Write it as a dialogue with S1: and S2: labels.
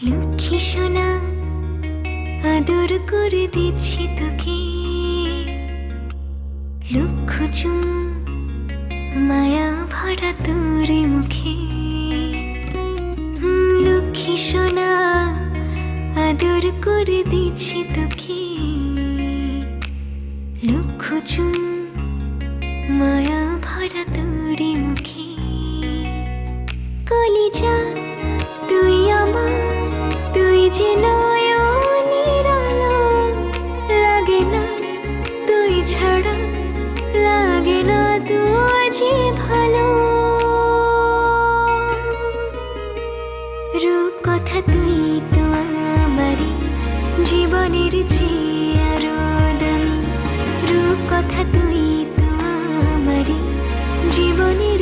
S1: লক্ষ্মী সোনা আদর করে দিচ্ছি তোকে, লক্ষ চুম মায়া ভরা তোর মুখে। লক্ষ্মী সোনা আদর করে দিচ্ছি তোকে, লক্ষ চুম মায়া ভরা তোর মুখে। কলিজা তুই আমার, তুই যে নয়নের আলো, লাগে না তুই ছাড়া, লাগে না তুই যে ভালো। রূপ কথা তুই তো আমারই জীবনের চেয়ে আরো দামি, রূপ কথা তুই তো আমারই জীবনের